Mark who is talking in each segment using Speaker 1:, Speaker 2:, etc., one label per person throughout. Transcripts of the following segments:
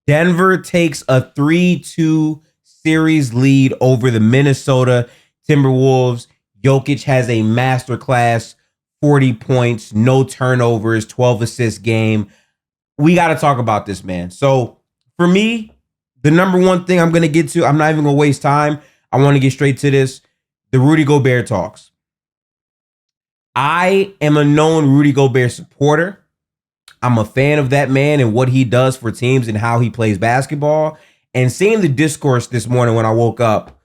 Speaker 1: Denver takes a 3-2 series lead over the Minnesota Timberwolves. Jokic has a masterclass, 40 points, no turnovers, 12 assist game. We got to talk about this, man. So for me, the number one thing I'm going to get to, I'm not even going to waste time. I want to get straight to this. The Rudy Gobert talks. I am a known Rudy Gobert supporter. I'm a fan of that man and what he does for teams and how he plays basketball. And seeing the discourse this morning when I woke up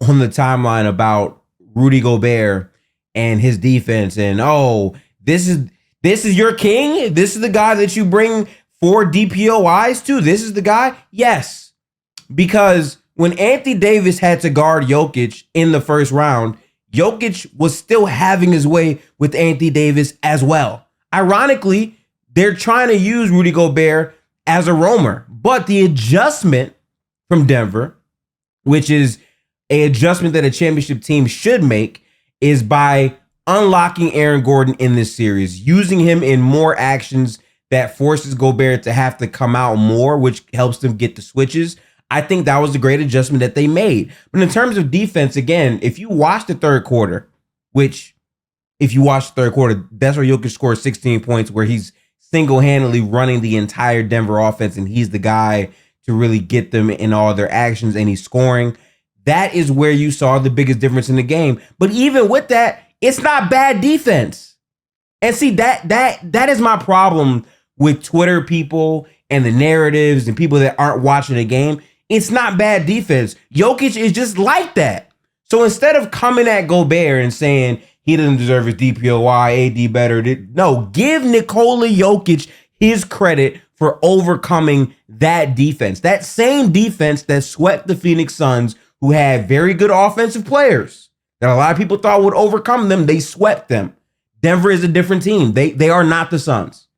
Speaker 1: on the timeline about Rudy Gobert and his defense and, oh, this is your king? This is the guy that you bring 4 DPOYs to? This is the guy? Yes. Because when Anthony Davis had to guard Jokic in the first round, Jokic was still having his way with Anthony Davis as well. Ironically, they're trying to use Rudy Gobert as a roamer. But the adjustment from Denver, which is an adjustment that a championship team should make, is by unlocking Aaron Gordon in this series, using him in more actions that forces Gobert to have to come out more, which helps them get the switches. I think that was a great adjustment that they made. But in terms of defense, again, if you watch the third quarter, that's where Jokic scored 16 points, where he's single-handedly running the entire Denver offense, and he's the guy to really get them in all their actions, and he's scoring. That is where you saw the biggest difference in the game. But even with that, it's not bad defense. And see, that is my problem with Twitter people and the narratives and people that aren't watching the game. It's not bad defense. Jokic is just like that. So instead of coming at Gobert and saying he doesn't deserve his DPOY, AD better, no, give Nikola Jokic his credit for overcoming that defense. That same defense that swept the Phoenix Suns, who had very good offensive players that a lot of people thought would overcome them. They swept them. Denver is a different team. They are not the Suns.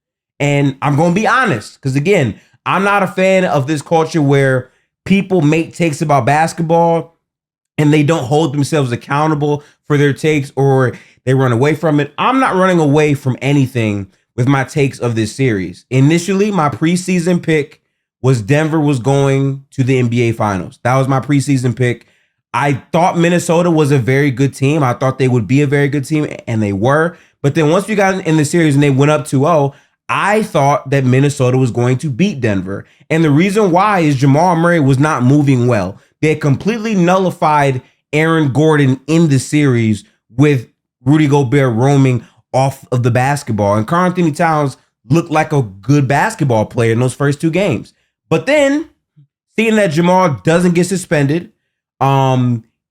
Speaker 1: And I'm going to be honest, because again, I'm not a fan of this culture where people make takes about basketball and they don't hold themselves accountable for their takes, or they run away from it. I'm not running away from anything with my takes of this series. Initially, my preseason pick was Denver was going to the NBA Finals. That was my preseason pick. I thought Minnesota was a very good team. I thought they would be a very good team, and they were. But then once we got in the series and they went up 2-0, I thought that Minnesota was going to beat Denver. And the reason why is Jamal Murray was not moving well. They had completely nullified Aaron Gordon in the series with Rudy Gobert roaming off of the basketball. And Karl-Anthony Towns looked like a good basketball player in those first 2 games. But then, seeing that Jamal doesn't get suspended,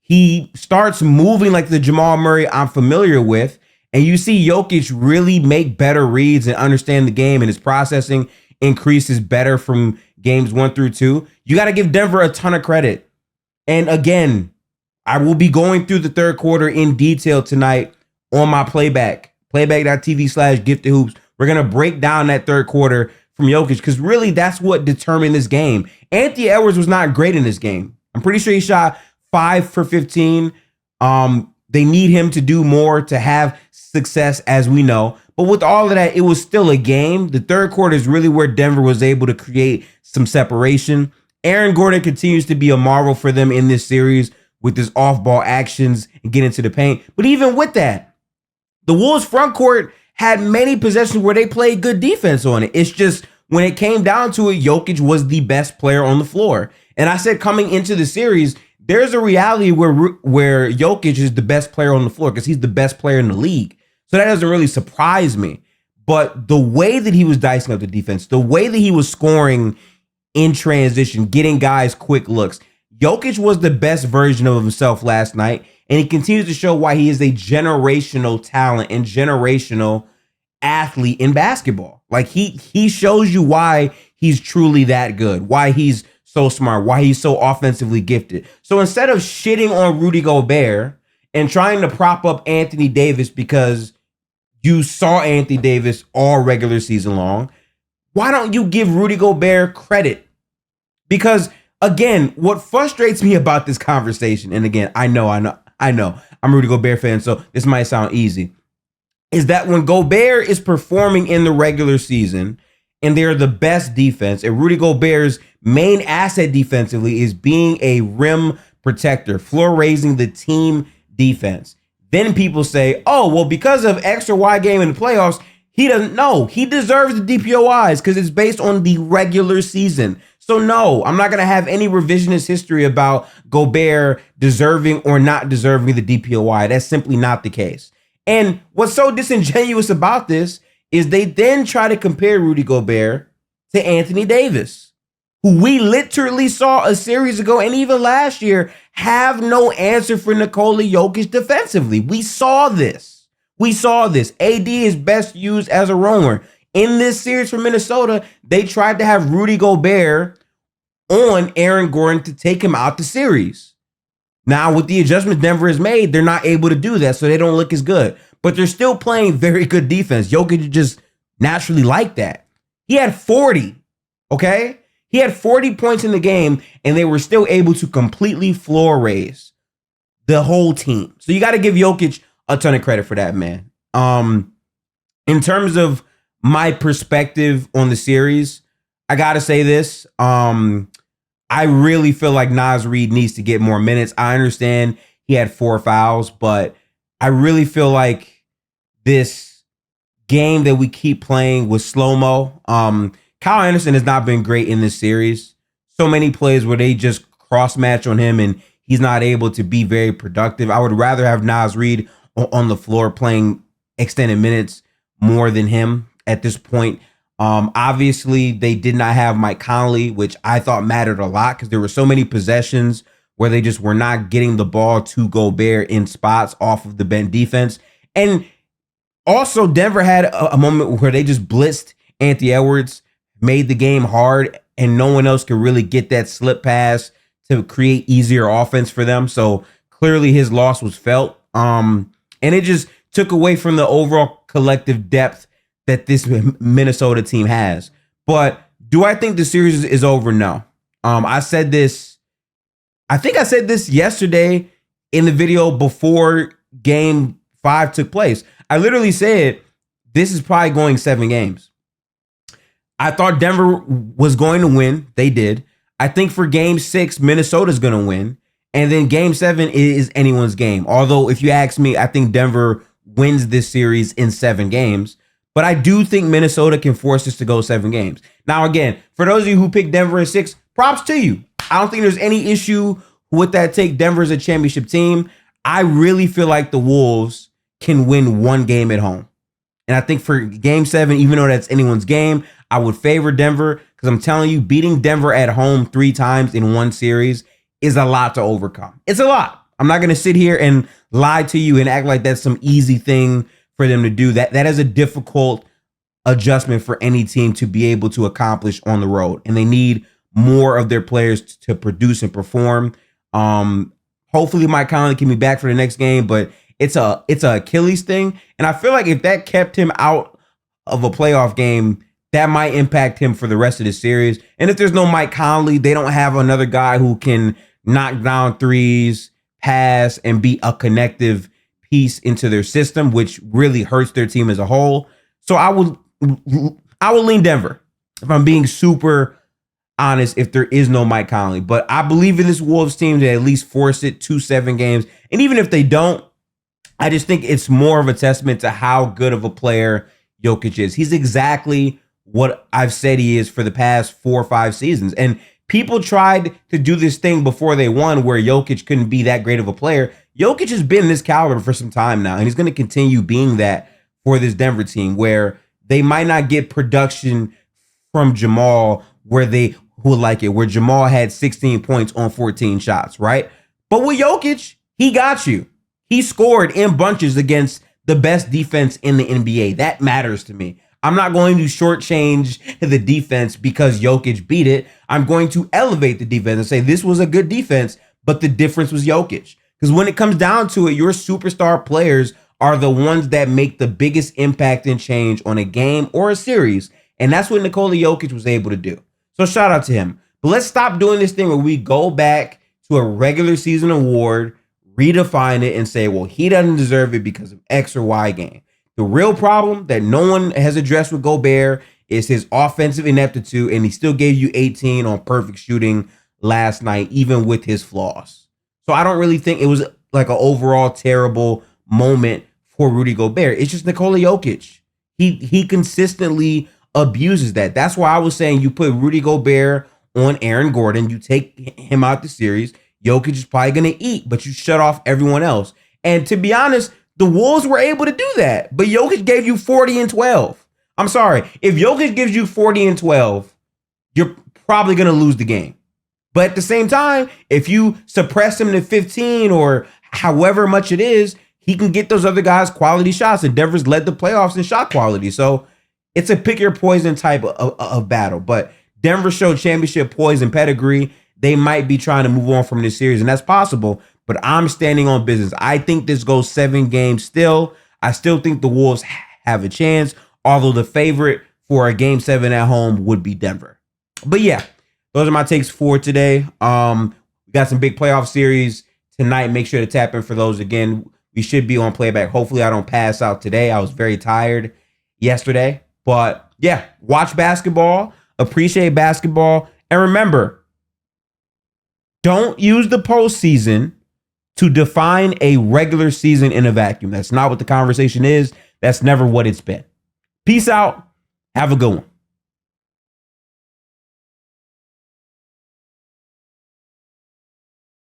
Speaker 1: he starts moving like the Jamal Murray I'm familiar with. And you see Jokic really make better reads and understand the game, and his processing increases better from games 1 through 2. You got to give Denver a ton of credit. And again, I will be going through the third quarter in detail tonight on my playback.tv/giftedhoops. We're going to break down that third quarter from Jokic, because really that's what determined this game. Anthony Edwards was not great in this game. I'm pretty sure he shot 5 for 15. They need him to do more to have success, as we know. But with all of that, it was still a game. The third quarter is really where Denver was able to create some separation. Aaron Gordon continues to be a marvel for them in this series with his off-ball actions and getting into the paint. But even with that, the Wolves front court had many possessions where they played good defense on it. It's just when it came down to it, Jokic was the best player on the floor. And I said coming into the series, there's a reality where Jokic is the best player on the floor because he's the best player in the league. So that doesn't really surprise me. But the way that he was dicing up the defense, the way that he was scoring in transition, getting guys quick looks, Jokic was the best version of himself last night. And he continues to show why he is a generational talent and generational athlete in basketball. Like he shows you why he's truly that good, why he's so smart, why he's so offensively gifted. So instead of shitting on Rudy Gobert and trying to prop up Anthony Davis because you saw Anthony Davis all regular season long, why don't you give Rudy Gobert credit? Because again, what frustrates me about this conversation, and again, I know, I'm a Rudy Gobert fan, so this might sound easy, is that when Gobert is performing in the regular season and they're the best defense. And Rudy Gobert's main asset defensively is being a rim protector, floor raising the team defense. Then people say, oh, well, because of X or Y game in the playoffs, he doesn't know. He deserves the DPOYs because it's based on the regular season. So no, I'm not going to have any revisionist history about Gobert deserving or not deserving the DPOY. That's simply not the case. And what's so disingenuous about this is they then try to compare Rudy Gobert to Anthony Davis, who we literally saw a series ago and even last year have no answer for Nikola Jokic defensively. We saw this. AD is best used as a roamer. In this series for Minnesota, they tried to have Rudy Gobert on Aaron Gordon to take him out the series. Now, with the adjustments Denver has made, they're not able to do that, so they don't look as good. But they're still playing very good defense. Jokic just naturally like that. He had 40, okay? He had 40 points in the game, and they were still able to completely floor raise the whole team. So you got to give Jokic a ton of credit for that, man. In terms of my perspective on the series, I got to say this. I really feel like Naz Reid needs to get more minutes. I understand he had 4 fouls, but I really feel like this game that we keep playing with slow-mo. Kyle Anderson has not been great in this series. So many plays where they just cross-match on him and he's not able to be very productive. I would rather have Naz Reid on the floor playing extended minutes more than him at this point. Obviously, they did not have Mike Conley, which I thought mattered a lot because there were so many possessions where they just were not getting the ball to Gobert in spots off of the bent defense. And also, Denver had a moment where they just blitzed Anthony Edwards, made the game hard, and no one else could really get that slip pass to create easier offense for them. So clearly his loss was felt. And it just took away from the overall collective depth that this Minnesota team has. But do I think the series is over? No. I said this. I think I said this yesterday in the video before Game 5 took place. I literally said this is probably going 7 games. I thought Denver was going to win. They did. I think for Game 6, Minnesota's going to win. And then Game 7 is anyone's game. Although, if you ask me, I think Denver wins this series in 7 games. But I do think Minnesota can force this to go 7 games. Now, again, for those of you who picked Denver in 6, props to you. I don't think there's any issue with that take. Denver's a championship team. I really feel like the Wolves can win 1 game at home. And I think for Game 7, even though that's anyone's game, I would favor Denver because I'm telling you, beating Denver at home 3 times in 1 series is a lot to overcome. It's a lot. I'm not going to sit here and lie to you and act like that's some easy thing for them to do. That is a difficult adjustment for any team to be able to accomplish on the road. And they need more of their players to produce and perform. Hopefully Mike Conley can be back for the next game, but it's a Achilles thing. And I feel like if that kept him out of a playoff game, that might impact him for the rest of the series. And if there's no Mike Conley, they don't have another guy who can knock down threes, pass, and be a connective piece into their system, which really hurts their team as a whole. So I would lean Denver if I'm being super honest, if there is no Mike Conley. But I believe in this Wolves team to at least force it to 7 games. And even if they don't, I just think it's more of a testament to how good of a player Jokic is. He's exactly what I've said he is for the past 4 or 5 seasons. And people tried to do this thing before they won where Jokic couldn't be that great of a player. Jokic has been this caliber for some time now, and he's going to continue being that for this Denver team where they might not get production from Jamal where they would like it, where Jamal had 16 points on 14 shots, right? But with Jokic, he got you. He scored in bunches against the best defense in the NBA. That matters to me. I'm not going to shortchange the defense because Jokic beat it. I'm going to elevate the defense and say this was a good defense, but the difference was Jokic. Because when it comes down to it, your superstar players are the ones that make the biggest impact and change on a game or a series. And that's what Nikola Jokic was able to do. So shout out to him. But let's stop doing this thing where we go back to a regular season award, redefine it, and say, well, he doesn't deserve it because of X or Y game. The real problem that no one has addressed with Gobert It's his offensive ineptitude, and he still gave you 18 on perfect shooting last night, even with his flaws. So I don't really think it was like an overall terrible moment for Rudy Gobert. It's just Nikola Jokic. He consistently abuses that. That's why I was saying you put Rudy Gobert on Aaron Gordon, you take him out the series. Jokic is probably going to eat, but you shut off everyone else. And to be honest, the Wolves were able to do that, but Jokic gave you 40 and 12. I'm sorry. If Jokic gives you 40 and 12, you're probably going to lose the game. But at the same time, if you suppress him to 15 or however much it is, he can get those other guys quality shots. And Denver's led the playoffs in shot quality. So it's a pick your poison type of battle. But Denver showed championship poise and pedigree. They might be trying to move on from this series, and that's possible. But I'm standing on business. I think this goes 7 games still. I still think the Wolves have a chance, although the favorite for a game 7 at home would be Denver. But yeah, those are my takes for today. We got some big playoff series tonight. Make sure to tap in for those. Again, we should be on playback. Hopefully I don't pass out today. I was very tired yesterday. But yeah, watch basketball, appreciate basketball, and remember, don't use the postseason to define a regular season in a vacuum. That's not what the conversation is. That's never what it's been. Peace out. Have a good one.